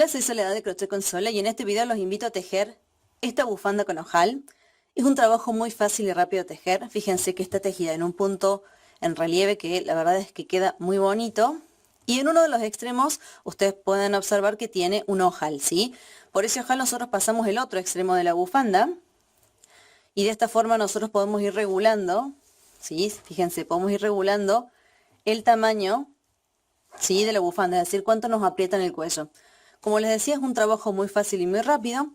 Hola, soy Soledad de Crochet con Sola y en este video los invito a tejer esta bufanda con ojal. Es un trabajo muy fácil y rápido de tejer. Fíjense que está tejida en un punto en relieve que la verdad es que queda muy bonito. Y en uno de los extremos ustedes pueden observar que tiene un ojal, ¿sí? Por ese ojal nosotros pasamos el otro extremo de la bufanda y de esta forma nosotros podemos ir regulando, ¿sí? Fíjense, podemos ir regulando el tamaño, ¿sí?, de la bufanda, es decir, cuánto nos aprieta en el cuello. Como les decía, es un trabajo muy fácil y muy rápido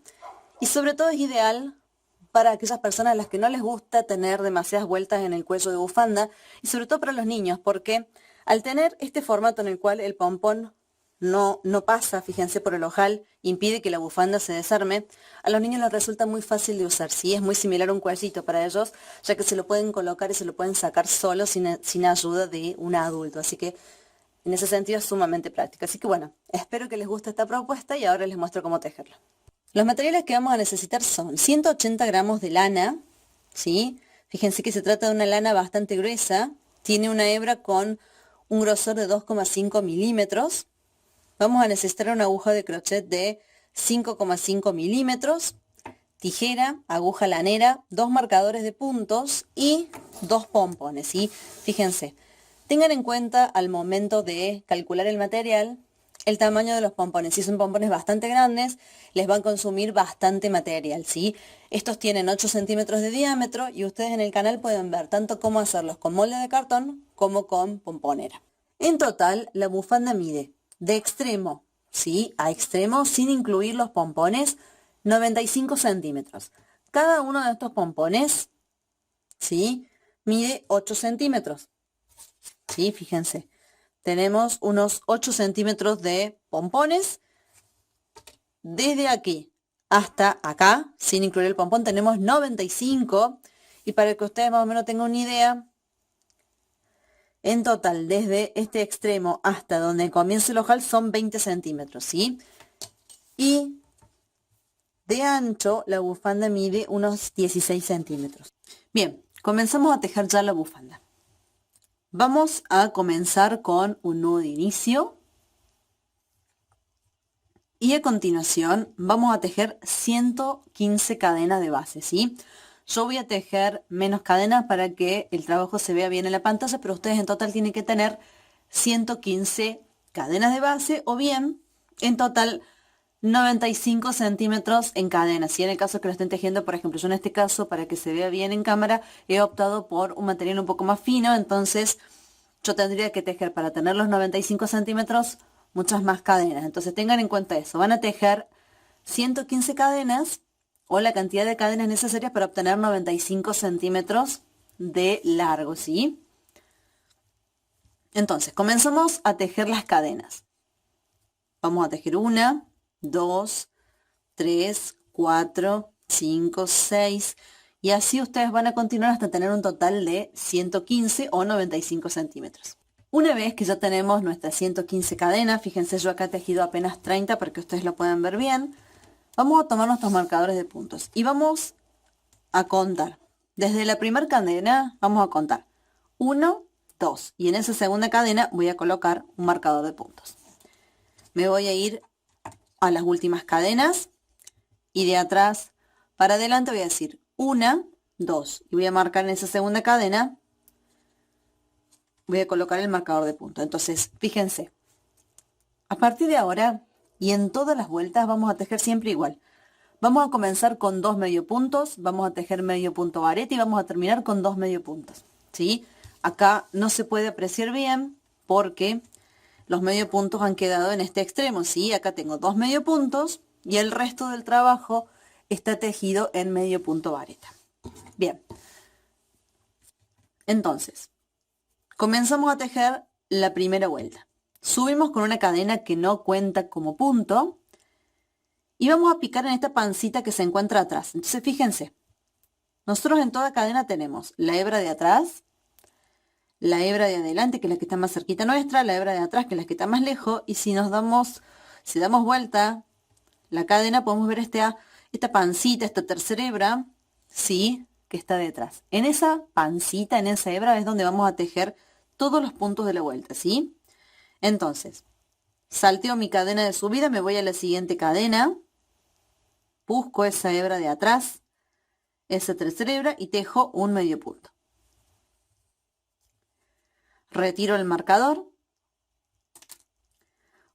y sobre todo es ideal para aquellas personas a las que no les gusta tener demasiadas vueltas en el cuello de bufanda y sobre todo para los niños, porque al tener este formato en el cual el pompón no pasa, fíjense, por el ojal, impide que la bufanda se desarme, a los niños les resulta muy fácil de usar, ¿sí? Es muy similar a un cuellito para ellos, ya que se lo pueden colocar y se lo pueden sacar solo sin ayuda de un adulto, así que en ese sentido es sumamente práctico. Así que bueno, espero que les guste esta propuesta y ahora les muestro cómo tejerla. Los materiales que vamos a necesitar son 180 gramos de lana, ¿sí? Fíjense que se trata de una lana bastante gruesa, tiene una hebra con un grosor de 2,5 milímetros. Vamos a necesitar una aguja de crochet de 5,5 milímetros, tijera, aguja lanera, 2 marcadores de puntos y 2 pompones, ¿sí? Fíjense. Tengan en cuenta al momento de calcular el material el tamaño de los pompones. Si son pompones bastante grandes, les van a consumir bastante material, ¿sí? Estos tienen 8 centímetros de diámetro y ustedes en el canal pueden ver tanto cómo hacerlos con molde de cartón como con pomponera. En total, la bufanda mide de extremo, ¿sí?, a extremo, sin incluir los pompones, 95 centímetros. Cada uno de estos pompones, ¿sí?, mide 8 centímetros. ¿Sí? Fíjense, tenemos unos 8 centímetros de pompones. Desde aquí hasta acá, sin incluir el pompón, tenemos 95. Y para que ustedes más o menos tengan una idea, en total, desde este extremo hasta donde comienza el ojal son 20 centímetros, ¿sí? Y de ancho, la bufanda mide unos 16 centímetros. Bien, comenzamos a tejer ya la bufanda. Vamos a comenzar con un nudo de inicio y a continuación vamos a tejer 115 cadenas de base, ¿sí? Yo voy a tejer menos cadenas para que el trabajo se vea bien en la pantalla, pero ustedes en total tienen que tener 115 cadenas de base o bien en total 95 centímetros en cadena. Si en el caso que lo estén tejiendo, por ejemplo, yo en este caso, para que se vea bien en cámara, he optado por un material un poco más fino, entonces yo tendría que tejer para tener los 95 centímetros muchas más cadenas. Entonces tengan en cuenta eso. Van a tejer 115 cadenas o la cantidad de cadenas necesarias para obtener 95 centímetros de largo, ¿sí? Entonces, comenzamos a tejer las cadenas. Vamos a tejer 1, 2, 3, 4, 5, 6 y así ustedes van a continuar hasta tener un total de 115 o 95 centímetros. Una vez que ya tenemos nuestras 115 cadenas, fíjense, yo acá he tejido apenas 30 para que ustedes lo puedan ver bien, vamos a tomar nuestros marcadores de puntos y vamos a contar. Desde la primera cadena vamos a contar 1, 2 y en esa segunda cadena voy a colocar un marcador de puntos. Me voy a ir a las últimas cadenas y de atrás para adelante voy a decir 1, 2 y voy a marcar en esa segunda cadena, voy a colocar el marcador de punto. Entonces, fíjense, a partir de ahora y en todas las vueltas vamos a tejer siempre igual. Vamos a comenzar con 2 medio puntos, vamos a tejer medio punto vareta y vamos a terminar con 2 medio puntos, ¿sí? Acá no se puede apreciar bien porque los medio puntos han quedado en este extremo, ¿sí? Acá tengo 2 medio puntos y el resto del trabajo está tejido en medio punto vareta. Bien. Entonces, comenzamos a tejer la primera vuelta. Subimos con una cadena que no cuenta como punto y vamos a picar en esta pancita que se encuentra atrás. Entonces, fíjense, nosotros en toda cadena tenemos la hebra de atrás, la hebra de adelante, que es la que está más cerquita nuestra, la hebra de atrás, que es la que está más lejos, y si damos vuelta la cadena, podemos ver esta pancita, esta tercera hebra, ¿sí?, que está detrás. En esa pancita, en esa hebra, es donde vamos a tejer todos los puntos de la vuelta, ¿sí? Entonces, salteo mi cadena de subida, me voy a la siguiente cadena, busco esa hebra de atrás, esa tercera hebra y tejo un medio punto. Retiro el marcador,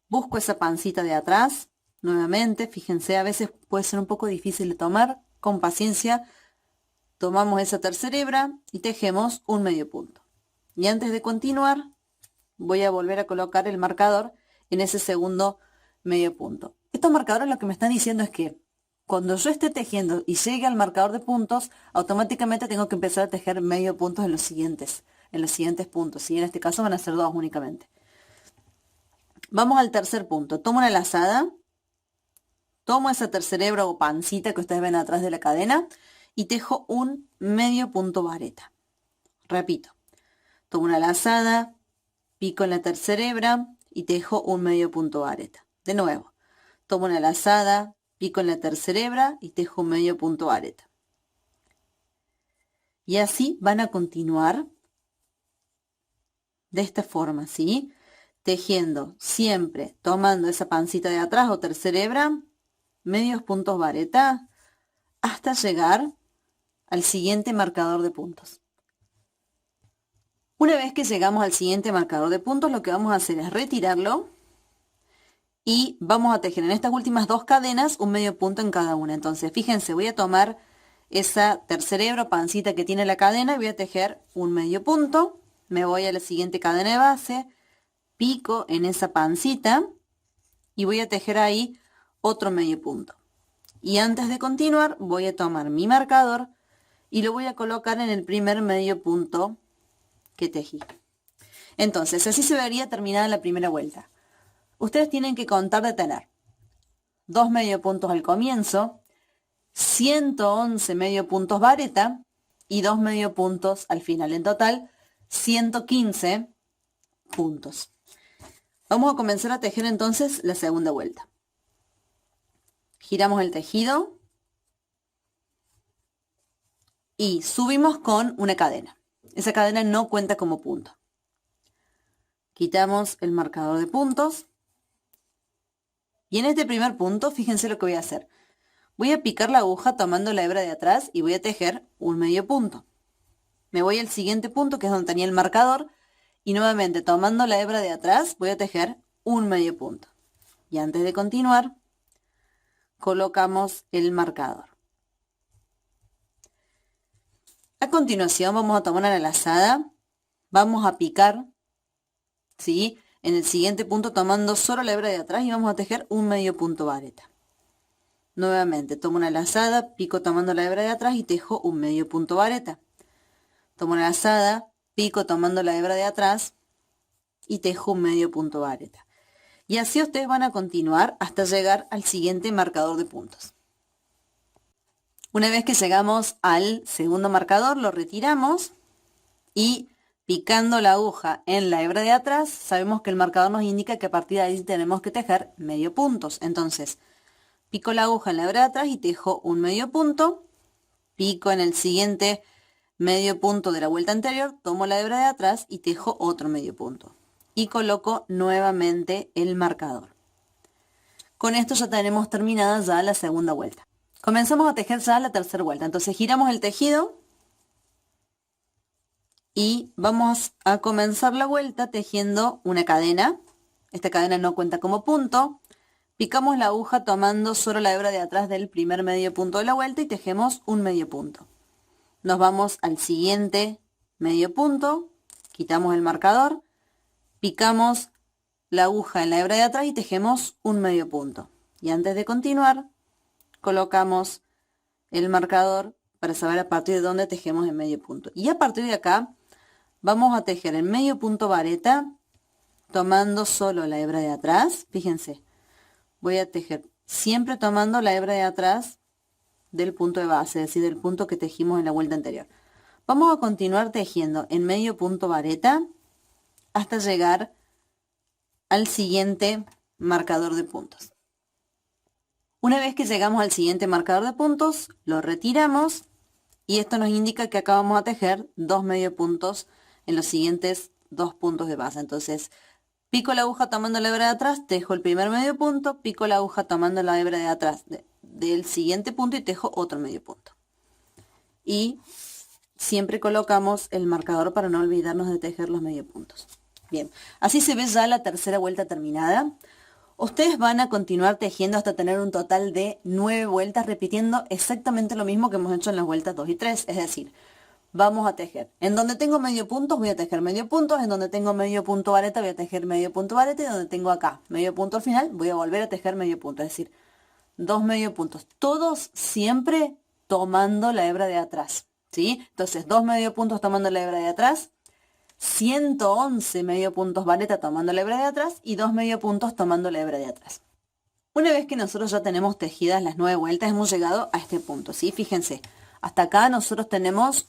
busco esa pancita de atrás, nuevamente, fíjense, a veces puede ser un poco difícil de tomar, con paciencia, tomamos esa tercera hebra y tejemos un medio punto. Y antes de continuar, voy a volver a colocar el marcador en ese segundo medio punto. Estos marcadores lo que me están diciendo es que cuando yo esté tejiendo y llegue al marcador de puntos, automáticamente tengo que empezar a tejer medio puntos en los siguientes puntos. Y en este caso van a ser 2 únicamente. Vamos al tercer punto. Tomo una lazada, tomo esa tercera hebra o pancita que ustedes ven atrás de la cadena y tejo un medio punto vareta. Repito, tomo una lazada, pico en la tercera hebra y tejo un medio punto vareta. De nuevo, tomo una lazada, pico en la tercera hebra y tejo un medio punto vareta. Y así van a continuar de esta forma, ¿sí? Tejiendo siempre, tomando esa pancita de atrás o tercera hebra, medios puntos vareta, hasta llegar al siguiente marcador de puntos. Una vez que llegamos al siguiente marcador de puntos, lo que vamos a hacer es retirarlo y vamos a tejer en estas últimas 2 cadenas un medio punto en cada una. Entonces, fíjense, voy a tomar esa tercera hebra o pancita que tiene la cadena y voy a tejer un medio punto. Me voy a la siguiente cadena de base, pico en esa pancita y voy a tejer ahí otro medio punto. Y antes de continuar, voy a tomar mi marcador y lo voy a colocar en el primer medio punto que tejí. Entonces, así se vería terminada la primera vuelta. Ustedes tienen que contar de tener 2 medio puntos al comienzo, 111 medio puntos vareta y 2 medio puntos al final. En total, 115 puntos. Vamos a comenzar a tejer entonces la segunda vuelta. Giramos el tejido y subimos con una cadena. Esa cadena no cuenta como punto. Quitamos el marcador de puntos. Y en este primer punto, fíjense lo que voy a hacer. Voy a picar la aguja tomando la hebra de atrás y voy a tejer un medio punto. Me voy al siguiente punto, que es donde tenía el marcador, y nuevamente tomando la hebra de atrás voy a tejer un medio punto. Y antes de continuar, colocamos el marcador. A continuación vamos a tomar una lazada, vamos a picar, ¿sí?, en el siguiente punto tomando solo la hebra de atrás y vamos a tejer un medio punto vareta. Nuevamente tomo una lazada, pico tomando la hebra de atrás y tejo un medio punto vareta. Tomo una lazada, pico tomando la hebra de atrás y tejo un medio punto vareta. Y así ustedes van a continuar hasta llegar al siguiente marcador de puntos. Una vez que llegamos al segundo marcador, lo retiramos y picando la aguja en la hebra de atrás, sabemos que el marcador nos indica que a partir de ahí tenemos que tejer medio puntos. Entonces, pico la aguja en la hebra de atrás y tejo un medio punto, pico en el siguiente medio punto de la vuelta anterior, tomo la hebra de atrás y tejo otro medio punto. Y coloco nuevamente el marcador. Con esto ya tenemos terminada ya la segunda vuelta. Comenzamos a tejer ya la tercera vuelta. Entonces giramos el tejido y vamos a comenzar la vuelta tejiendo una cadena. Esta cadena no cuenta como punto. Picamos la aguja tomando solo la hebra de atrás del primer medio punto de la vuelta y tejemos un medio punto. Nos vamos al siguiente medio punto, quitamos el marcador, picamos la aguja en la hebra de atrás y tejemos un medio punto. Y antes de continuar, colocamos el marcador para saber a partir de dónde tejemos el medio punto. Y a partir de acá, vamos a tejer el medio punto vareta, tomando solo la hebra de atrás. Fíjense, voy a tejer siempre tomando la hebra de atrás del punto de base, es decir, del punto que tejimos en la vuelta anterior. Vamos a continuar tejiendo en medio punto vareta hasta llegar al siguiente marcador de puntos. Una vez que llegamos al siguiente marcador de puntos, lo retiramos y esto nos indica que acá vamos a tejer 2 medio puntos en los siguientes 2 puntos de base. Entonces, Pico la aguja tomando la hebra de atrás, tejo el primer medio punto, pico la aguja tomando la hebra de atrás del siguiente punto y tejo otro medio punto. Y siempre colocamos el marcador para no olvidarnos de tejer los medio puntos. Bien, así se ve ya la tercera vuelta terminada. Ustedes van a continuar tejiendo hasta tener un total de 9 vueltas, repitiendo exactamente lo mismo que hemos hecho en las vueltas 2 y 3. Es decir, vamos a tejer. En donde tengo medio puntos voy a tejer medio puntos, en donde tengo medio punto vareta voy a tejer medio punto vareta, y donde tengo acá medio punto al final voy a volver a tejer medio punto. Es decir, 2 medio puntos. Todos siempre tomando la hebra de atrás, ¿sí? Entonces, 2 medio puntos tomando la hebra de atrás, 111 medio puntos vareta tomando la hebra de atrás y 2 medio puntos tomando la hebra de atrás. Una vez que nosotros ya tenemos tejidas las 9 vueltas, hemos llegado a este punto, ¿sí? Fíjense, hasta acá nosotros tenemos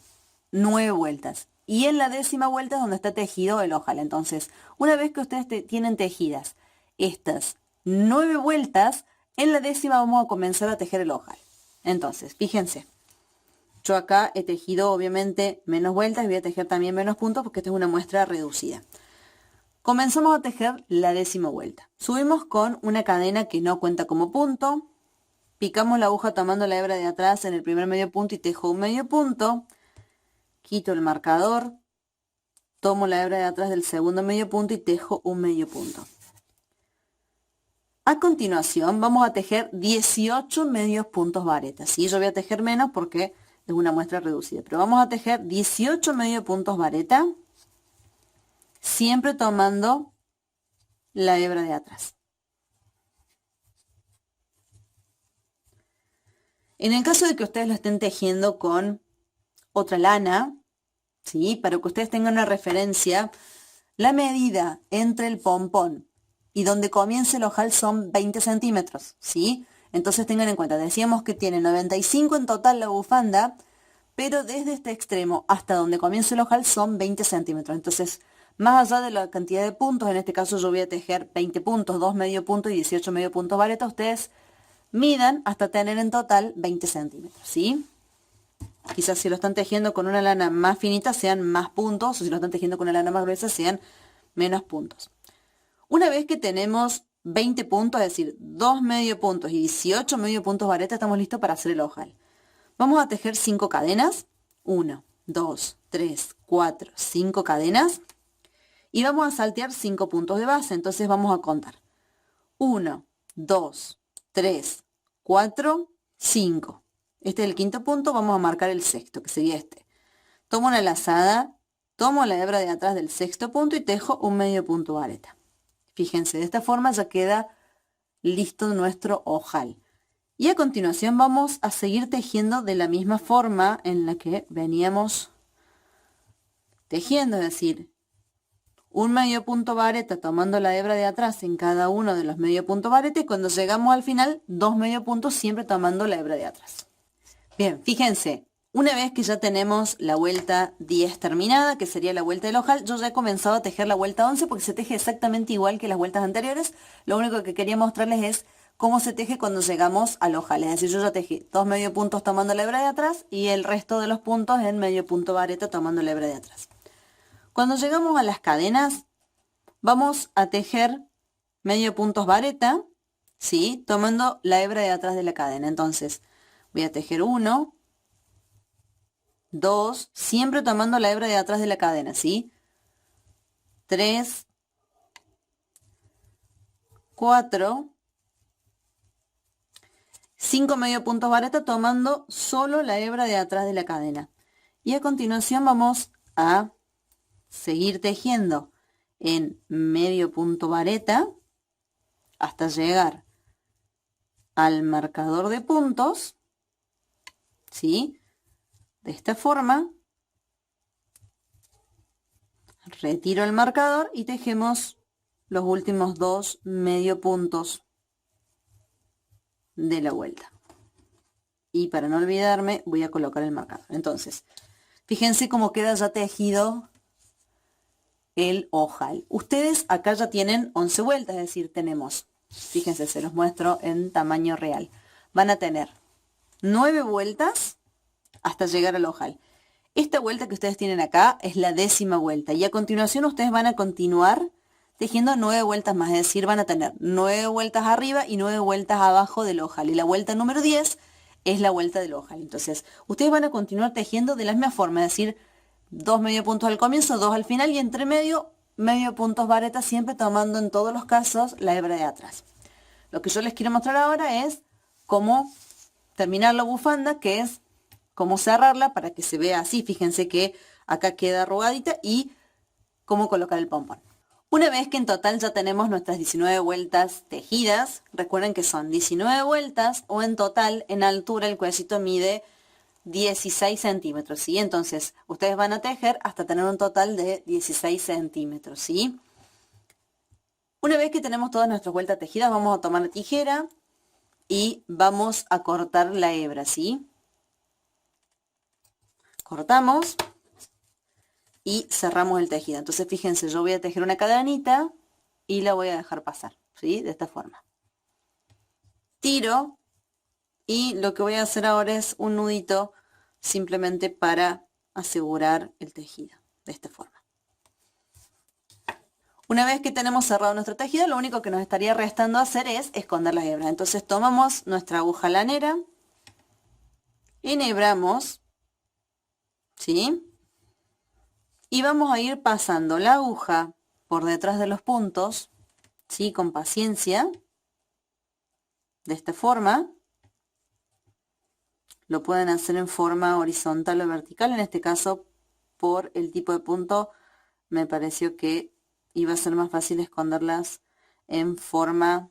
9 vueltas. Y en la 10ª vuelta es donde está tejido el ojal. Entonces, una vez que ustedes tienen tejidas estas 9 vueltas, en la 10ª vamos a comenzar a tejer el ojal. Entonces, fíjense. Yo acá he tejido obviamente menos vueltas y voy a tejer también menos puntos porque esta es una muestra reducida. Comenzamos a tejer la 10ª vuelta. Subimos con una cadena que no cuenta como punto. Picamos la aguja tomando la hebra de atrás en el primer medio punto y tejo un medio punto. Quito el marcador. Tomo la hebra de atrás del segundo medio punto y tejo un medio punto. A continuación vamos a tejer 18 medios puntos varetas. ¿Sí? Yo voy a tejer menos porque es una muestra reducida, pero vamos a tejer 18 medio puntos vareta, siempre tomando la hebra de atrás. En el caso de que ustedes lo estén tejiendo con otra lana, ¿sí? Para que ustedes tengan una referencia, la medida entre el pompón y donde comienza el ojal son 20 centímetros, ¿sí? Entonces tengan en cuenta, decíamos que tiene 95 en total la bufanda, pero desde este extremo hasta donde comienza el ojal son 20 centímetros. Entonces, más allá de la cantidad de puntos, en este caso yo voy a tejer 20 puntos, 2 medio puntos y 18 medio puntos vareta, ustedes midan hasta tener en total 20 centímetros, ¿sí? Quizás si lo están tejiendo con una lana más finita sean más puntos, o si lo están tejiendo con una lana más gruesa sean menos puntos. Una vez que tenemos 20 puntos, es decir, 2 medio puntos y 18 medio puntos vareta, estamos listos para hacer el ojal. Vamos a tejer 5 cadenas. 1, 2, 3, 4, 5 cadenas. Y vamos a saltear 5 puntos de base. Entonces vamos a contar. 1, 2, 3, 4, 5. Este es el quinto punto. Vamos a marcar el sexto, que sería este. Tomo una lazada, tomo la hebra de atrás del sexto punto y tejo un medio punto vareta. Fíjense, de esta forma ya queda listo nuestro ojal. Y a continuación vamos a seguir tejiendo de la misma forma en la que veníamos tejiendo, es decir, un medio punto vareta tomando la hebra de atrás en cada uno de los medio punto vareta y cuando llegamos al final, 2 medio puntos siempre tomando la hebra de atrás. Bien, fíjense, una vez que ya tenemos la vuelta 10 terminada, que sería la vuelta del ojal, yo ya he comenzado a tejer la vuelta 11 porque se teje exactamente igual que las vueltas anteriores. Lo único que quería mostrarles es cómo se teje cuando llegamos al ojal. Es decir, yo ya tejí 2 medio puntos tomando la hebra de atrás y el resto de los puntos en medio punto vareta tomando la hebra de atrás. Cuando llegamos a las cadenas, vamos a tejer medio puntos vareta, ¿sí? Tomando la hebra de atrás de la cadena. Entonces, voy a tejer 1, 2, siempre tomando la hebra de atrás de la cadena, ¿sí? 3, 4, 5 medio puntos vareta tomando solo la hebra de atrás de la cadena. Y a continuación vamos a seguir tejiendo en medio punto vareta hasta llegar al marcador de puntos, ¿sí? De esta forma, retiro el marcador y tejemos los últimos 2 medio puntos de la vuelta. Y para no olvidarme, voy a colocar el marcador. Entonces, fíjense cómo queda ya tejido el ojal. Ustedes acá ya tienen 11 vueltas, es decir, tenemos, fíjense, se los muestro en tamaño real. Van a tener 9 vueltas hasta llegar al ojal. Esta vuelta que ustedes tienen acá es la 10ª vuelta y a continuación ustedes van a continuar tejiendo 9 vueltas más, es decir, van a tener 9 vueltas arriba y 9 vueltas abajo del ojal. Y la vuelta número 10 es la vuelta del ojal. Entonces, ustedes van a continuar tejiendo de la misma forma, es decir, 2 medio puntos al comienzo, 2 al final y entre medio puntos varetas, siempre tomando en todos los casos la hebra de atrás. Lo que yo les quiero mostrar ahora es cómo terminar la bufanda, que es cómo cerrarla para que se vea así. Fíjense que acá queda arrugadita, y cómo colocar el pompón. Una vez que en total ya tenemos nuestras 19 vueltas tejidas, recuerden que son 19 vueltas o en total en altura el cuellito mide 16 centímetros, ¿sí? Entonces ustedes van a tejer hasta tener un total de 16 centímetros, ¿sí? Una vez que tenemos todas nuestras vueltas tejidas, vamos a tomar la tijera y vamos a cortar la hebra, ¿sí? Cortamos y cerramos el tejido. Entonces fíjense, yo voy a tejer una cadenita y la voy a dejar pasar, ¿sí? De esta forma. Tiro y lo que voy a hacer ahora es un nudito simplemente para asegurar el tejido, de esta forma. Una vez que tenemos cerrado nuestro tejido, lo único que nos estaría restando hacer es esconder las hebras. Entonces tomamos nuestra aguja lanera, enhebramos, ¿sí? Y vamos a ir pasando la aguja por detrás de los puntos, ¿sí? Con paciencia, de esta forma. Lo pueden hacer en forma horizontal o vertical. En este caso, por el tipo de punto, me pareció que iba a ser más fácil esconderlas en forma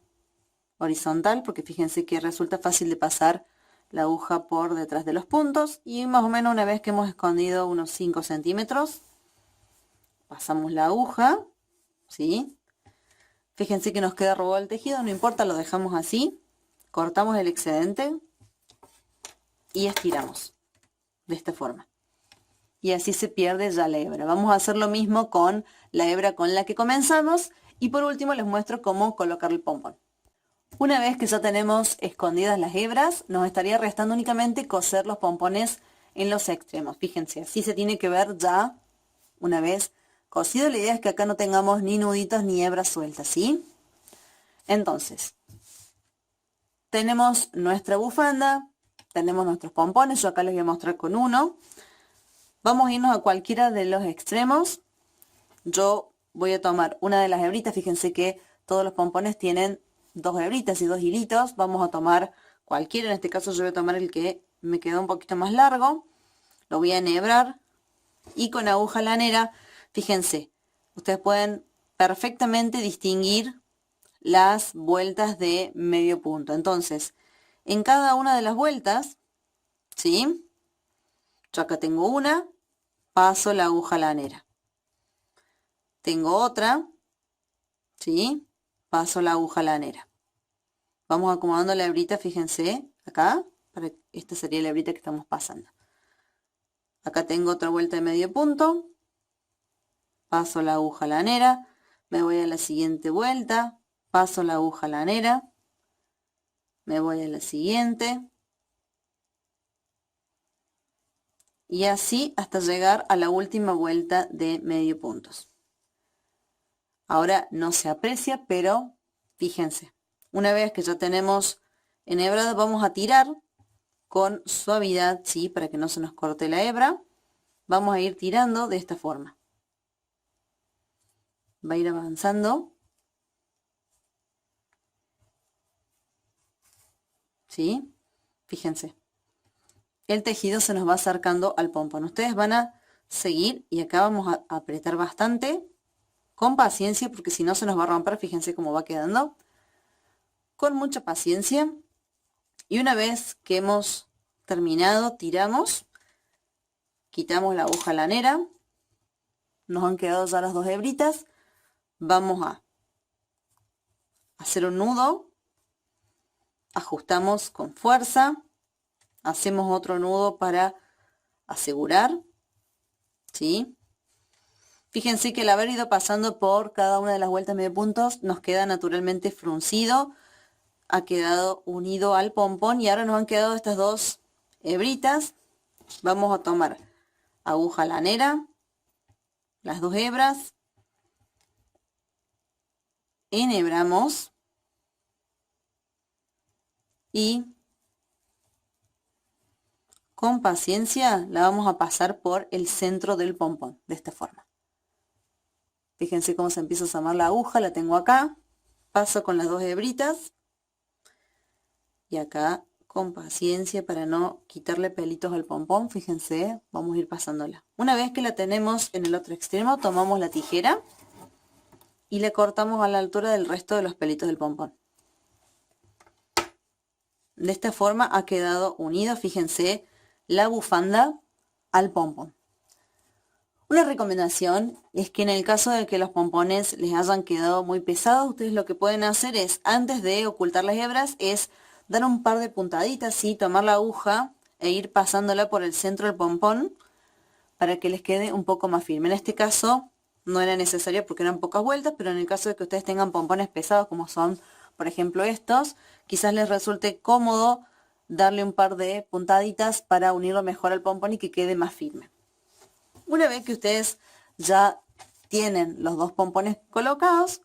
horizontal, porque fíjense que resulta fácil de pasar la aguja por detrás de los puntos. Y más o menos una vez que hemos escondido unos 5 centímetros, pasamos la aguja, ¿sí? Fíjense que nos queda robado el tejido, no importa, lo dejamos así. Cortamos el excedente y estiramos de esta forma. Y así se pierde ya la hebra. Vamos a hacer lo mismo con la hebra con la que comenzamos. Y por último les muestro cómo colocar el pompón. Una vez que ya tenemos escondidas las hebras, nos estaría restando únicamente coser los pompones en los extremos. Fíjense, así se tiene que ver ya una vez cosido. La idea es que acá no tengamos ni nuditos ni hebras sueltas, ¿sí? Entonces, tenemos nuestra bufanda, tenemos nuestros pompones. Yo acá les voy a mostrar con uno. Vamos a irnos a cualquiera de los extremos. Yo voy a tomar una de las hebritas. Fíjense que todos los pompones tienen 2 hebritas y 2 hilitos. Vamos a tomar cualquiera. En este caso yo voy a tomar el que me quedó un poquito más largo. Lo voy a enhebrar. Y con aguja lanera, fíjense, ustedes pueden perfectamente distinguir las vueltas de medio punto. Entonces, en cada una de las vueltas, ¿sí? Yo acá tengo una, paso la aguja lanera. Tengo otra, ¿sí? Paso la aguja lanera. Vamos acomodando la hebrita, fíjense, acá, esta sería la hebrita que estamos pasando. Acá tengo otra vuelta de medio punto, paso la aguja lanera, me voy a la siguiente vuelta, paso la aguja lanera, me voy a la siguiente, y así hasta llegar a la última vuelta de medio puntos. Ahora no se aprecia, pero fíjense, una vez que ya tenemos enhebrado, vamos a tirar con suavidad, ¿sí? Para que no se nos corte la hebra. Vamos a ir tirando de esta forma. Va a ir avanzando, ¿sí? Fíjense. El tejido se nos va acercando al pompón. Ustedes van a seguir y acá vamos a apretar bastante, con paciencia, porque si no se nos va a romper. Fíjense cómo va quedando. Con mucha paciencia. Y una vez que hemos terminado, tiramos, quitamos la aguja lanera, nos han quedado ya las 2 hebritas. Vamos a hacer un nudo, ajustamos con fuerza, hacemos otro nudo para asegurar, ¿sí? Fíjense que al haber ido pasando por cada una de las vueltas medio puntos, nos queda naturalmente fruncido, ha quedado unido al pompón, y ahora nos han quedado estas 2 hebritas. Vamos a tomar aguja lanera, las 2 hebras, enhebramos y con paciencia la vamos a pasar por el centro del pompón, de esta forma. Fíjense cómo se empieza a asomar la aguja, la tengo acá, paso con las dos hebritas y acá con paciencia para no quitarle pelitos al pompón, fíjense, vamos a ir pasándola. Una vez que la tenemos en el otro extremo, tomamos la tijera y le cortamos a la altura del resto de los pelitos del pompón. De esta forma ha quedado unida, fíjense, la bufanda al pompón. Una recomendación es que en el caso de que los pompones les hayan quedado muy pesados, ustedes lo que pueden hacer es, antes de ocultar las hebras, es dar un par de puntaditas, ¿sí? Tomar la aguja e ir pasándola por el centro del pompón para que les quede un poco más firme. En este caso no era necesario porque eran pocas vueltas, pero en el caso de que ustedes tengan pompones pesados como son, por ejemplo, estos, quizás les resulte cómodo darle un par de puntaditas para unirlo mejor al pompón y que quede más firme. Una vez que ustedes ya tienen los dos pompones colocados,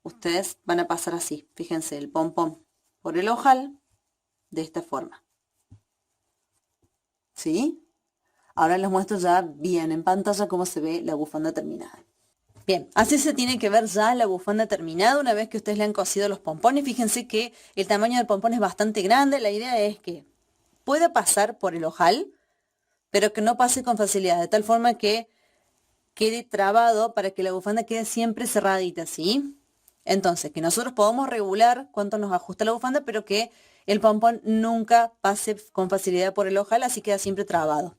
ustedes van a pasar así, fíjense, el pompón por el ojal, de esta forma. ¿Sí? Ahora les muestro ya bien en pantalla cómo se ve la bufanda terminada. Bien, así se tiene que ver ya la bufanda terminada una vez que ustedes le han cosido los pompones. Fíjense que el tamaño del pompón es bastante grande. La idea es que pueda pasar por el ojal, pero que no pase con facilidad, de tal forma que quede trabado para que la bufanda quede siempre cerradita, ¿sí? Entonces, que nosotros podamos regular cuánto nos ajusta la bufanda, pero que el pompón nunca pase con facilidad por el ojal, así queda siempre trabado.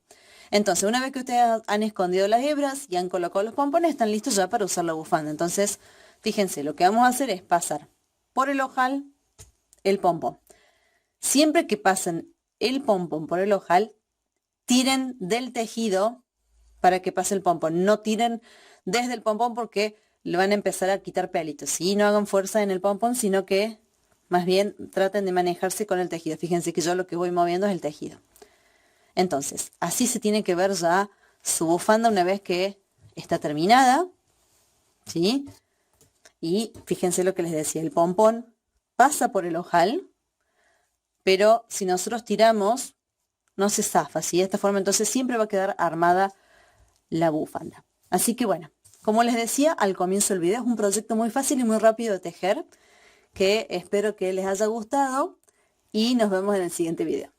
Entonces, una vez que ustedes han escondido las hebras y han colocado los pompones, están listos ya para usar la bufanda. Entonces, fíjense, lo que vamos a hacer es pasar por el ojal el pompón. Siempre que pasen el pompón por el ojal, tiren del tejido para que pase el pompón. No tiren desde el pompón porque le van a empezar a quitar pelitos. ¿Sí? No hagan fuerza en el pompón, sino que más bien traten de manejarse con el tejido. Fíjense que yo lo que voy moviendo es el tejido. Entonces, así se tiene que ver ya su bufanda una vez que está terminada, ¿sí? Y fíjense lo que les decía, el pompón pasa por el ojal, pero si nosotros tiramos, no se zafa, ¿sí? De esta forma entonces siempre va a quedar armada la bufanda. Así que bueno, como les decía al comienzo del video, es un proyecto muy fácil y muy rápido de tejer, que espero que les haya gustado y nos vemos en el siguiente video.